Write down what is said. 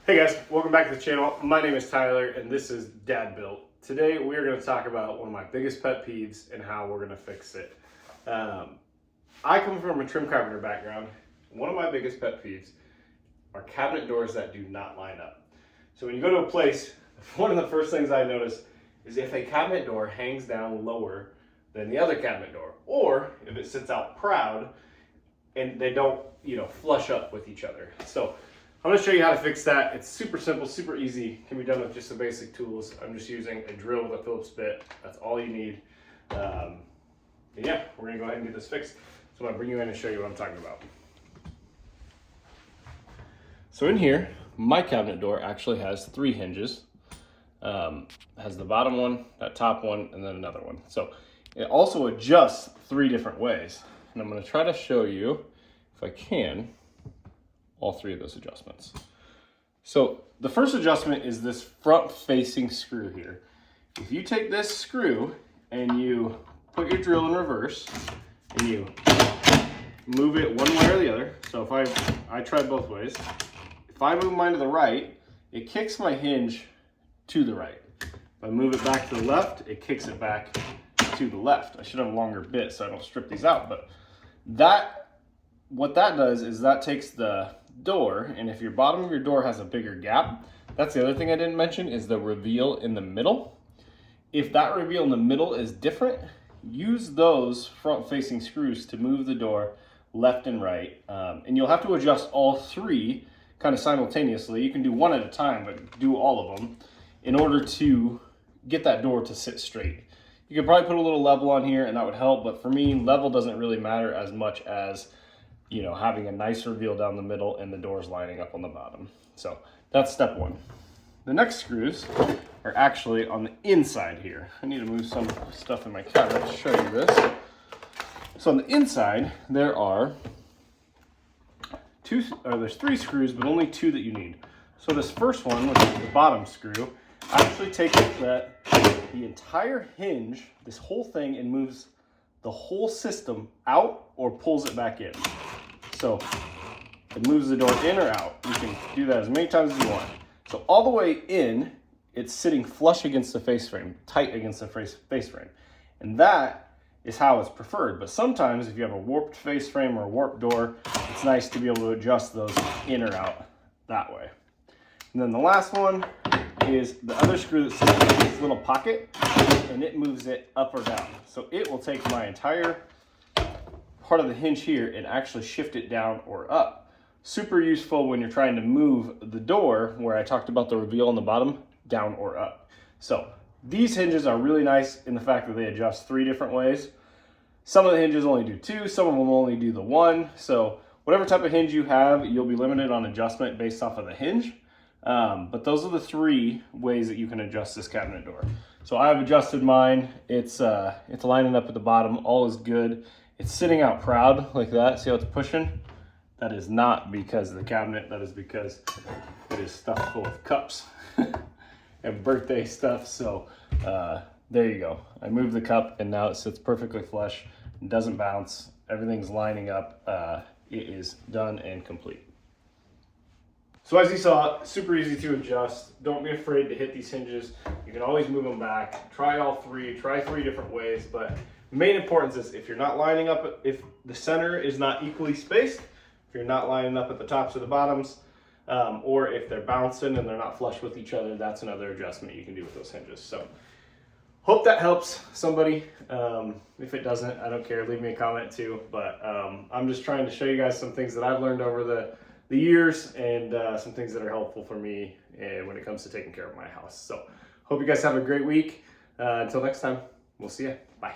Hey guys, welcome back to the channel. My name is Tyler and this is Dad Built. Today we are going to talk about one of my biggest pet peeves and how we're going to fix it. I come from a trim carpenter background. One of my biggest pet peeves are cabinet doors that do not line up. So when you go to a place, one of the first things I notice is if a cabinet door hangs down lower than the other cabinet door, or if it sits out proud and they don't, flush up with each other. So I'm going to show you how to fix that. It's super simple, super easy. Can be done with just the basic tools. I'm just using a drill with a Phillips bit. That's all you need. Yeah, we're going to go ahead and get this fixed. So I'm going to bring you in and show you what I'm talking about. So in here, my cabinet door actually has 3 hinges. Has the bottom one, that top one, and then another one. So it also adjusts 3 different ways. And I'm going to try to show you, if I can, all 3 of those adjustments. So the first adjustment is this front facing screw here. If you take this screw and you put your drill in reverse and you move it one way or the other, so if I tried both ways, if I move mine to the right, it kicks my hinge to the right. If I move it back to the left, it kicks it back to the left. I should have a longer bit so I don't strip these out, but what that does is that takes the door, and if your bottom of your door has a bigger gap, that's the other thing I didn't mention, is the reveal in the middle. If that reveal in the middle is different, use those front facing screws to move the door left and right, and you'll have to adjust all 3 kind of simultaneously. You can do one at a time, but do all of them in order to get that door to sit straight. You could probably put a little level on here and that would help, but for me, level doesn't really matter as much as having a nice reveal down the middle and the doors lining up on the bottom. So that's step 1. The next screws are actually on the inside here. I need to move some stuff in my cabinet to show you this. So on the inside, there's 3 screws, but only 2 that you need. So this first one, which is the bottom screw, actually takes the entire hinge, this whole thing, and moves the whole system out or pulls it back in. So it moves the door in or out. You can do that as many times as you want. So all the way in, it's sitting flush against the face frame, tight against the face frame. And that is how it's preferred. But sometimes if you have a warped face frame or a warped door, it's nice to be able to adjust those in or out that way. And then the last one is the other screw that sits in this little pocket, and it moves it up or down. So it will take my entire part of the hinge here and actually shift it down or up. Super useful when you're trying to move the door, where I talked about the reveal on the bottom, down or up. So these hinges are really nice in the fact that they adjust 3 different ways. Some of the hinges only do 2, some of them only do the 1. So whatever type of hinge you have, you'll be limited on adjustment based off of the hinge. But those are the 3 ways that you can adjust this cabinet door. So I've adjusted mine. It's lining up at the bottom. All is good. It's sitting out proud like that. See how it's pushing? That is not because of the cabinet. That is because it is stuffed full of cups and birthday stuff. So there you go. I moved the cup and now it sits perfectly flush. It doesn't bounce. Everything's lining up. It is done and complete. So as you saw, super easy to adjust. Don't be afraid to hit these hinges. You can always move them back. Try all 3, try 3 different ways, but the main importance is if you're not lining up, if the center is not equally spaced, if you're not lining up at the tops or the bottoms, or if they're bouncing and they're not flush with each other, that's another adjustment you can do with those hinges. So hope that helps somebody. If it doesn't, I don't care. Leave me a comment too, but I'm just trying to show you guys some things that I've learned over the years and some things that are helpful for me when it comes to taking care of my house. So hope you guys have a great week. Until next time, we'll see you. Bye.